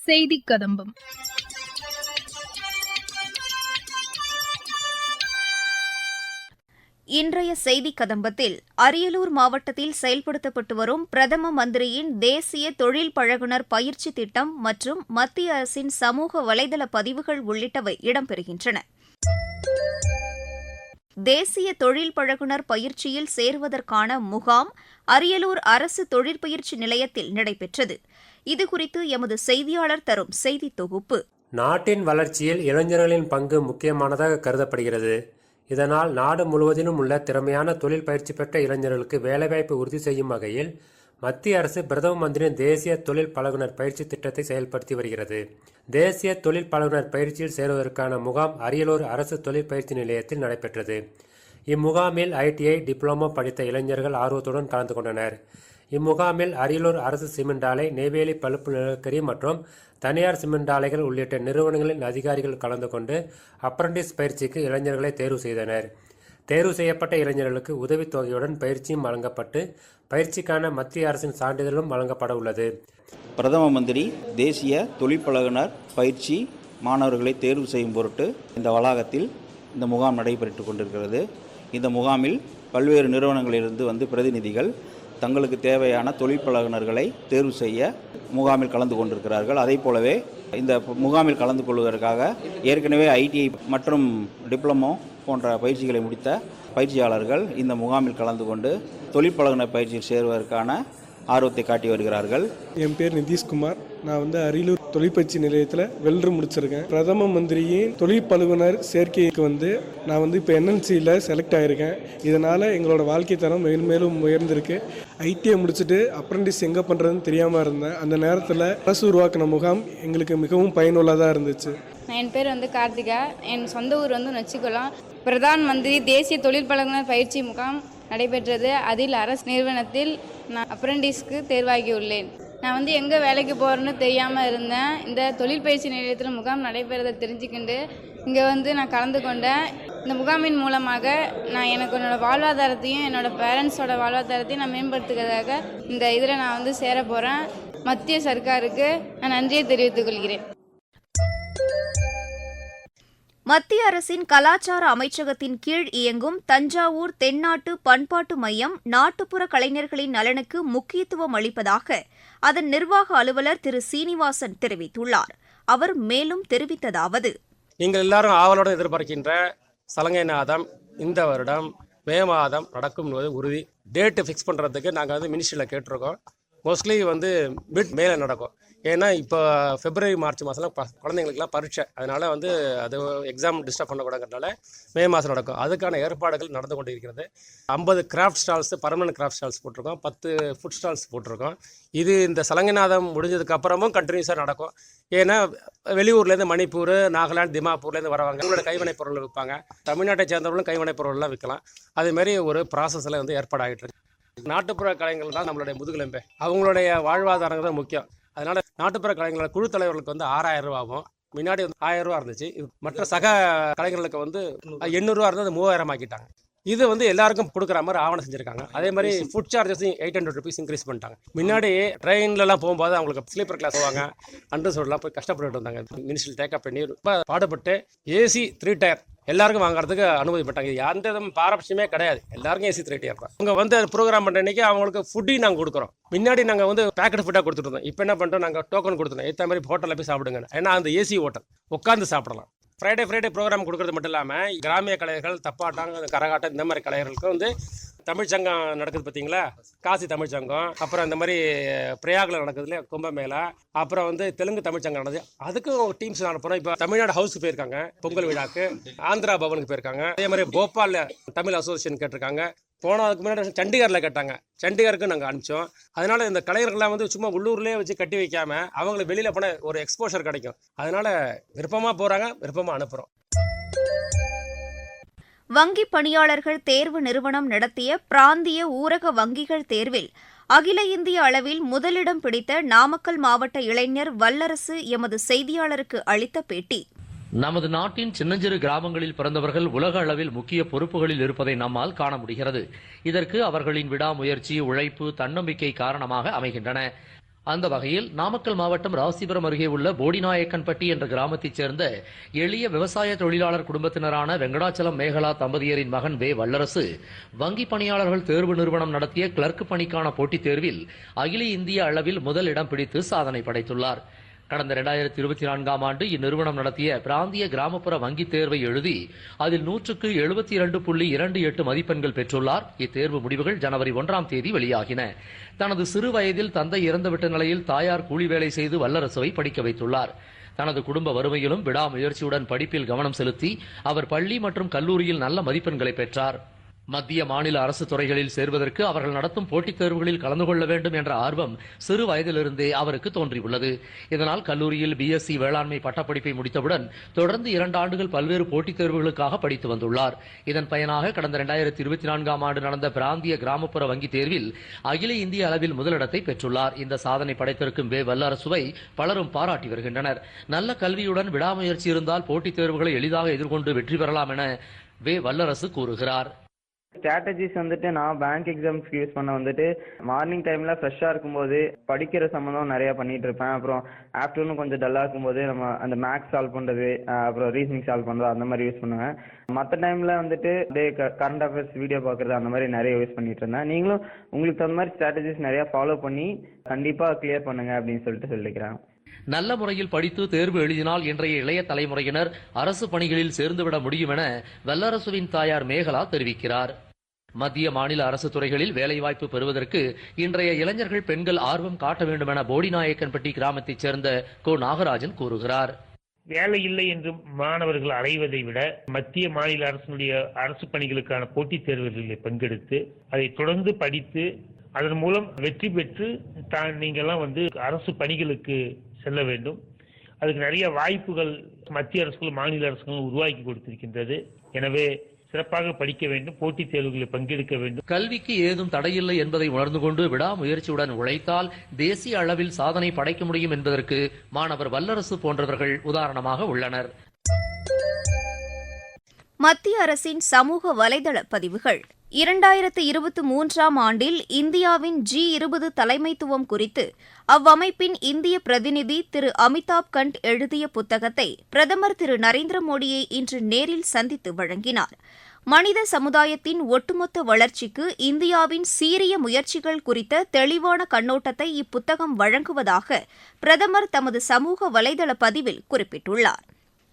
செய்தி கதம்பம். இன்றைய செய்தி கதம்பத்தில் அரியலூர் மாவட்டத்தில் செயல்படுத்தப்பட்டு வரும் பிரதம மந்திரியின் தேசிய தொழில் பழகுனர் பயிற்சி திட்டம் மற்றும் மத்திய அரசின் சமூக வலைதள பதிவுகள் உள்ளிட்டவை இடம்பெறுகின்றன. தேசிய தொழில் பழகுனர் பயிற்சியில் சேருவதற்கான முகாம் அரியலூர் அரசு தொழிற்பயிற்சி நிலையத்தில் நடைபெற்றது. இதுகுறித்து எமது செய்தியாளர் தரும் செய்தி தொகுப்பு. நாட்டின் வளர்ச்சியில் இளைஞர்களின் பங்கு முக்கியமானதாக கருதப்படுகிறது. இதனால் நாடு முழுவதிலும் உள்ள திறமையான தொழில் பயிற்சி பெற்ற இளைஞர்களுக்கு வேலைவாய்ப்பு உறுதி செய்யும் வகையில் மத்திய அரசு பிரதம மந்திரியின் தேசிய தொழில் பழகுனர் பயிற்சி திட்டத்தை செயல்படுத்தி வருகிறது. தேசிய தொழில் பழகுனர் பயிற்சியில் சேருவதற்கான முகாம் அரியலூர் அரசு தொழில் பயிற்சி நிலையத்தில் நடைபெற்றது. இம்முகாமில் ITI டிப்ளமோ படித்த இளைஞர்கள் ஆர்வத்துடன் கலந்து கொண்டனர். இம்முகாமில் அரியலூர் அரசு சிமெண்ட் ஆலை, நெய்வேலி பழுப்பு நிலக்கரி மற்றும் தனியார் சிமெண்ட் ஆலைகள் உள்ளிட்ட நிறுவனங்களின் அதிகாரிகள் கலந்து கொண்டு அப்ரண்டிஸ் பயிற்சிக்கு இளைஞர்களை தேர்வு செய்தனர். தேர்வு செய்யப்பட்ட இளைஞர்களுக்கு உதவித்தொகையுடன் பயிற்சியும் வழங்கப்பட்டு பயிற்சிக்கான மத்திய அரசின் சான்றிதழும் வழங்கப்பட உள்ளது. பிரதம மந்திரி தேசிய தொழிற்பழகுனர் பயிற்சி மாணவர்களை தேர்வு செய்யும் பொருட்டு இந்த வளாகத்தில் இந்த முகாம் நடைபெற்று கொண்டிருக்கிறது. இந்த முகாமில் பல்வேறு நிறுவனங்களிலிருந்து பிரதிநிதிகள் தங்களுக்கு தேவையான தொழிற்பழகுனர்களை தேர்வு செய்ய முகாமில் கலந்து கொண்டிருக்கிறார்கள். அதே போலவே இந்த முகாமில் கலந்து கொள்வதற்காக ஏற்கனவே ITI மற்றும் டிப்ளமோ போன்ற பயிற்சிகளை முடித்த பயிற்சியாளர்கள் இந்த முகாமில் கலந்து கொண்டு தொழிற்பழகுனர் பயிற்சியில் சேருவதற்கான ஆர்வத்தை காட்டி வருகிறார்கள். என் பேர் நிதிஷ்குமார். நான் அரியலூர் தொழிற்பயிற்சி நிலையத்தில் வெல்டர் முடிச்சிருக்கேன். பிரதம மந்திரியின் தொழில் பழகுனர் சேர்க்கைக்கு நான் இப்போ NNCயில் செலக்ட் ஆகியிருக்கேன். இதனால் எங்களோட வாழ்க்கை தரம் மேலும் மேலும் உயர்ந்திருக்கு. ITI முடிச்சுட்டு அப்ரண்டிஸ் எங்கே பண்ணுறதுன்னு தெரியாமல் இருந்தேன். அந்த நேரத்தில் அரசு உருவாக்கின முகாம் எங்களுக்கு மிகவும் பயனுள்ளதாக இருந்துச்சு. என் பேர் கார்த்திகா. என் சொந்த ஊர் நொச்சிக்குளம். பிரதான் மந்திரி தேசிய தொழில் பழகுனர் பயிற்சி முகாம் நடைபெற்றது. அதில் அரசு நிறுவனத்தில் நான் அப்ரண்டிஸ்க்கு தேர்வாகியுள்ளேன். நான் எங்கே வேலைக்கு போகிறேன்னு தெரியாமல் இருந்தேன். இந்த தொழில் பயிற்சி நிலையத்தில் முகாம் நடைபெறதை தெரிஞ்சுக்கிண்டு இங்கே நான் கலந்து கொண்டேன். இந்த முகாமின் மூலமாக நான் என்னோடய வாழ்வாதாரத்தையும் என்னோடய பேரண்ட்ஸோட வாழ்வாதாரத்தையும் நான் மேம்படுத்துகிறதாக இந்த இதில் நான் சேர போகிறேன். மத்திய சர்க்காருக்கு நான் நன்றியை தெரிவித்துக் கொள்கிறேன். மத்திய அரசின் கலாச்சார அமைச்சகத்தின் கீழ் இயங்கும் தஞ்சாவூர் தென்னாட்டு பண்பாட்டு மையம் நாட்டுப்புற கலைஞர்களின் நலனுக்கு முக்கியத்துவம் அளிப்பதாக அதன் நிர்வாக அலுவலர் திரு சீனிவாசன் தெரிவித்துள்ளார். அவர் மேலும் தெரிவித்ததாவது: நீங்கள் எல்லாரும் ஆவலோடு எதிர்பார்க்கின்ற சலங்கைநாதம் இந்த வருடம் மே மாதம் நடக்கும் என்பது உறுதி. டேட்டு ஃபிக்ஸ் பண்ணுறதுக்கு நாங்கள் மினிஸ்ட்ரியில் கேட்டிருக்கோம். மோஸ்ட்லி மிட் மேலே நடக்கும். ஏன்னா இப்போ February March மாதம்லாம் குழந்தைங்களுக்குலாம் பரீட்சை. அதனால் அது எக்ஸாம் டிஸ்டர்ப் பண்ணக்கூடாதுனால மே மாதம் நடக்கும். அதுக்கான ஏற்பாடுகள் நடந்து கொண்டு இருக்கிறது. 50 craft stalls, permanent craft stalls போட்டிருக்கோம். 10 ஃபுட் ஸ்டால்ஸ் போட்டிருக்கோம். இது இந்த சலங்கைநாதம் முடிஞ்சதுக்கு அப்புறமும் கண்டினியூஸாக நடக்கும். ஏன்னா வெளியூர்லேருந்து மணிப்பூர், நாகாலாந்து, திமாப்பூர்லேருந்து வரவங்க அவங்களோட கைவினைப் பொருள் விற்பாங்க. தமிழ்நாட்டை சேர்ந்தவர்களும் கைவினைப் பொருள்லாம் விற்கலாம். அதுமாரி ஒரு ப்ராசஸில் ஏற்பாடாகிட்டு இருக்கு. நாட்டுப்புற கலைஞர்கள் தான் நம்மளுடைய முதுகெலும்பே. அவங்களுடைய வாழ்வாதாரங்கள் தான் முக்கியம். அதனால் நாட்டுப்புற கலைஞர்களோட குழு தலைவர்களுக்கு 6000 ரூபாவும், முன்னாடி 1000 ரூபா இருந்துச்சு. மற்ற சக கலைஞர்களுக்கு 800 ரூபா இருந்தது 3000 ஆக்கிட்டாங்க. இது எல்லாருக்கும் கொடுக்குற மாதிரி ஆவணம் செஞ்சுருக்காங்க. அதே மாதிரி ஃபுட் சார்ஜஸையும் 800 rupees இன்க்ரீஸ் பண்ணிட்டாங்க. முன்னாடி ட்ரெயின்லலாம் போகும்போது அவங்களுக்கு ஸ்லீப்பர் கிளாஸ் போவாங்க, அண்டர்சோடெலாம் போய் கஷ்டப்பட்டு வந்தாங்க. மினிஸ்ட்ரி டேக்கப் பண்ணி ரொம்ப பாடுபட்டு AC 3 tier எல்லாருக்கும் வாங்குறதுக்கு அனுமதிப்பட்டாங்க. எந்த பாரபட்சமே கிடையாது. எல்லாருக்கும் AC 3 tier தான். அவங்க ப்ரோக்ராம் பண்ணுற அன்றைக்கி அவங்களுக்கு ஃபுட்டையும் நாங்கள் கொடுக்குறோம். முன்னாடி நாங்கள் பேக்கெட் ஃபுட்டாக கொடுத்துருந்தோம். இப்போ என்ன பண்ணிட்டோம், நாங்கள் டோக்கன் கொடுத்துருந்தோம். ஏற்ற மாதிரி ஹோட்டலில் போய் சாப்பிடுங்க. ஏன்னா அந்த AC ஹோட்டல் உட்காந்து சாப்பிடலாம். ஃப்ரைடே ப்ரோக்ராம் கொடுக்குறது மட்டும் இல்லாமல் கிராமிய கலைஞர்கள், தப்பாட்டம், கரகாட்டம் இந்த மாதிரி கலைஞர்களுக்கு தமிழ்ச்சங்கம் நடக்குது பார்த்தீங்களா, காசி தமிழ்ச்சங்கம், அப்புறம் இந்த மாதிரி பிரயாகில் நடக்குதுல கும்பமேளா, அப்புறம் தெலுங்கு தமிழ்ச்சங்கம் நடக்குது. அதுக்கும் டீம்ஸ் அனுப்புகிறோம். இப்போ தமிழ்நாடு ஹவுஸுக்கு போயிருக்காங்க, பொங்கல் விழாக்கு, ஆந்திரா பவனுக்கு போயிருக்காங்க. அதே மாதிரி போபாலில் தமிழ் அசோசியேஷன் கேட்டிருக்காங்க. போனதுக்கு முன்னாடி சண்டிகரில் கேட்டாங்க, சண்டிகருக்கு நாங்கள் அனுப்பிச்சோம். அதனால் இந்த கலைஞர்கள்லாம் சும்மா உள்ளூர்லேயே வச்சு கட்டி வைக்காமல் அவங்களுக்கு வெளியில் போன ஒரு எக்ஸ்போஷர் கிடைக்கும். அதனால் விருப்பமாக போகிறாங்க, விருப்பமாக அனுப்புகிறோம். வங்கி பணியாளர்கள் தேர்வு நிறுவனம் நடத்திய பிராந்திய ஊரக வங்கிகள் தேர்வில் அகில இந்திய அளவில் முதலிடம் பிடித்த நாமக்கல் மாவட்ட இளைஞர் வல்லரசு எமது செய்தியாளருக்கு அளித்த பேட்டி. நமது நாட்டின் சின்னஞ்சிறு கிராமங்களில் பிறந்தவர்கள் உலக அளவில் முக்கிய பொறுப்புகளில் இருப்பதை நம்மால் காண முடிகிறது. இதற்கு அவர்களின் விடாமுயற்சி, உழைப்பு, தன்னம்பிக்கை காரணமாக அமைகின்றன. அந்த வகையில் நாமக்கல் மாவட்டம் ராசிபுரம் அருகே உள்ள போடிநாயக்கன்பட்டி என்ற கிராமத்தைச் சேர்ந்த எளிய விவசாய தொழிலாளர் குடும்பத்தினரான வெங்கடாச்சலம் மேகலா தம்பதியரின் மகன் வே வல்லரசு வங்கி பணியாளர்கள் தேர்வு நிறுவனம் நடத்திய கிளர்க் பணிக்கான போட்டித் தேர்வில் அகில இந்திய அளவில் முதல் இடம் பிடித்து சாதனை படைத்துள்ளார். கடந்த 2024ஆம் ஆண்டு இந்நிறுவனம் நடத்திய பிராந்திய கிராமப்புற வங்கித் தேர்வை எழுதி அதில் 100க்கு 72.28 மதிப்பெண்கள் பெற்றுள்ளார். இத்தேர்வு முடிவுகள் ஜனவரி 1ஆம் தேதி வெளியாகின. தனது சிறு வயதில் தந்தை இறந்துவிட்ட நிலையில் தாயார் கூலி வேலை செய்து வல்லரசுவை படிக்க வைத்துள்ளார். தனது குடும்ப வறுமையிலும் விடாமுயற்சியுடன் படிப்பில் கவனம் செலுத்தி அவர் பள்ளி மற்றும் கல்லூரியில் நல்ல மதிப்பெண்களை பெற்றார். மத்திய மாநில அரசு துறைகளில் சேர்வதற்கு அவர்கள் நடத்தும் போட்டித் தேர்வுகளில் கலந்து கொள்ள வேண்டும் என்ற ஆர்வம் சிறு வயதிலிருந்தே அவருக்கு தோன்றியுள்ளது. இதனால் கல்லூரியில் பிஎஸ்சி வேளாண்மை பட்டப்படிப்பை முடித்தவுடன் தொடர்ந்து 2 ஆண்டுகள் பல்வேறு போட்டித் தேர்வுகளுக்காக படித்து வந்துள்ளார். இதன் பயனாக கடந்த 2024ஆம் ஆண்டு நடந்த பிராந்திய கிராமப்புற வங்கி தேர்வில் அகில இந்திய அளவில் முதலிடத்தை பெற்றுள்ளார். இந்த சாதனை படைத்திருக்கும் வே வல்லரசுவை பலரும் பாராட்டி வருகின்றனர். நல்ல கல்வியுடன் விடாமுயற்சி இருந்தால் போட்டித் தேர்வுகளை எளிதாக எதிர்கொண்டு வெற்றி பெறலாம் என வே வல்லரசு கூறுகிறார். ஸ்ட்ராட்டஜிஸ் வந்துட்டு நான் பேங்க் எக்ஸாம்ஸ்க்கு யூஸ் பண்ண வந்துட்டு மார்னிங் டைமில் ஃப்ரெஷ்ஷாக இருக்கும்போது படிக்கிற சம்மந்தம் நிறையா பண்ணிகிட்டு இருப்பேன். அப்புறம் ஆஃப்டர்நூன் கொஞ்சம் டல்லாக இருக்கும்போது நம்ம அந்த மேக்ஸ் சால்வ் பண்ணுறது, அப்புறம் ரீசனிங் சால்வ் பண்ணுறது அந்த மாதிரி யூஸ் பண்ணுவேன். மற்ற டைமில் வந்துட்டு கரண்ட் அஃபேர்ஸ் வீடியோ பார்க்குறது அந்த மாதிரி நிறைய யூஸ் பண்ணிட்டு இருந்தேன். நீங்களும் உங்களுக்கு தகுந்த மாதிரி ஸ்ட்ராட்டஜிஸ் நிறையா ஃபாலோ பண்ணி கண்டிப்பாக கிளியர் பண்ணுங்க அப்படின்னு சொல்லிக்கிறேன். நல்ல முறையில் படித்து தேர்வு எழுதினால் இன்றைய இளைய தலைமுறையினர் அரசு பணிகளில் சேர்ந்துவிட முடியும் என வல்லரசுவின் தாயார் மேகலா தெரிவிக்கிறார். மத்திய மாநில அரசு துறைகளில் வேலைவாய்ப்பு பெறுவதற்கு இன்றைய இளைஞர்கள் பெண்கள் ஆர்வம் காட்ட வேண்டும் என போடிநாயக்கன்பட்டி கிராமத்தைச் சேர்ந்த கோ நாகராஜன் கூறுகிறார். வேலை இல்லை என்று மாணவர்கள் அலைவதை விட மத்திய மாநில அரசு பணிகளுக்கான போட்டித் தேர்வுகளில் பங்கெடுத்து அதை தொடர்ந்து படித்து அதன் மூலம் வெற்றி பெற்று நீங்கள்லாம் அரசு பணிகளுக்கு செல்ல வேண்டும். அதுக்கு நிறைய வாய்ப்புகள் மத்திய அரசுகள் மாநில அரசுகள் உருவாக்கி கொடுத்திருக்கின்றது. எனவே சிறப்பாக படிக்க வேண்டும், போட்டித் தேர்வுகளில் பங்கெடுக்க வேண்டும். கல்விக்கு ஏதும் தடையில்லை என்பதை உணர்ந்து கொண்டு விடாமுயற்சியுடன் உழைத்தால் தேசிய அளவில் சாதனை படைக்க முடியும் என்பதற்கு மாணவர் வல்லரசு போன்றவர்கள் உதாரணமாக உள்ளனர். மத்திய அரசின் சமூக வலைதள பதிவுகள் 2023ஆம் ஆண்டில் இந்தியாவின் G20 தலைமைத்துவம் குறித்து அவ்வமைப்பின் இந்திய பிரதிநிதி திரு அமிதாப் கண்ட் எழுதிய புத்தகத்தை பிரதமர் திரு நரேந்திர மோடியை இன்று நேரில் சந்தித்து வழங்கினார். மனித சமுதாயத்தின் ஒட்டுமொத்த வளர்ச்சிக்கு இந்தியாவின் சீரிய முயற்சிகள் குறித்த தெளிவான கண்ணோட்டத்தை இப்புத்தகம் வழங்குவதாக பிரதமர் தமது சமூக வலைதள பதிவில் குறிப்பிட்டுள்ளார்.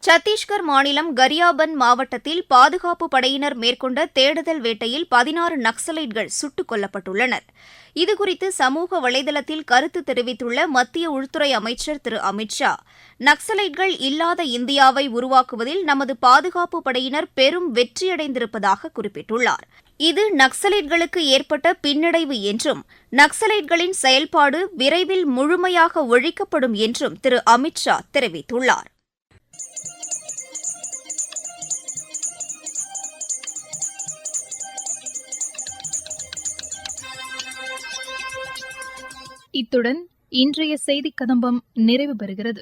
சத்தீஸ்கர் மாநிலம் கரியாபந்த் மாவட்டத்தில் பாதுகாப்பு படையினர் மேற்கொண்ட தேடுதல் வேட்டையில் 16 நக்சலைட்கள் சுட்டுக் கொல்லப்பட்டுள்ளனர். இதுகுறித்து சமூக வலைதளத்தில் கருத்து தெரிவித்துள்ள மத்திய உள்துறை அமைச்சர் திரு அமித் ஷா, நக்சலைட்கள் இல்லாத இந்தியாவை உருவாக்குவதில் நமது பாதுகாப்பு படையினர் பெரும் வெற்றியடைந்திருப்பதாக குறிப்பிட்டுள்ளார். இது நக்சலைட்களுக்கு ஏற்பட்ட பின்னடைவு என்றும் நக்சலைட்களின் செயல்பாடு விரைவில் முழுமையாக ஒழிக்கப்படும் என்றும் திரு அமித் ஷா தெரிவித்துள்ளார். இத்துடன் இன்றைய செய்திக் கதம்பம் நிறைவு பெறுகிறது.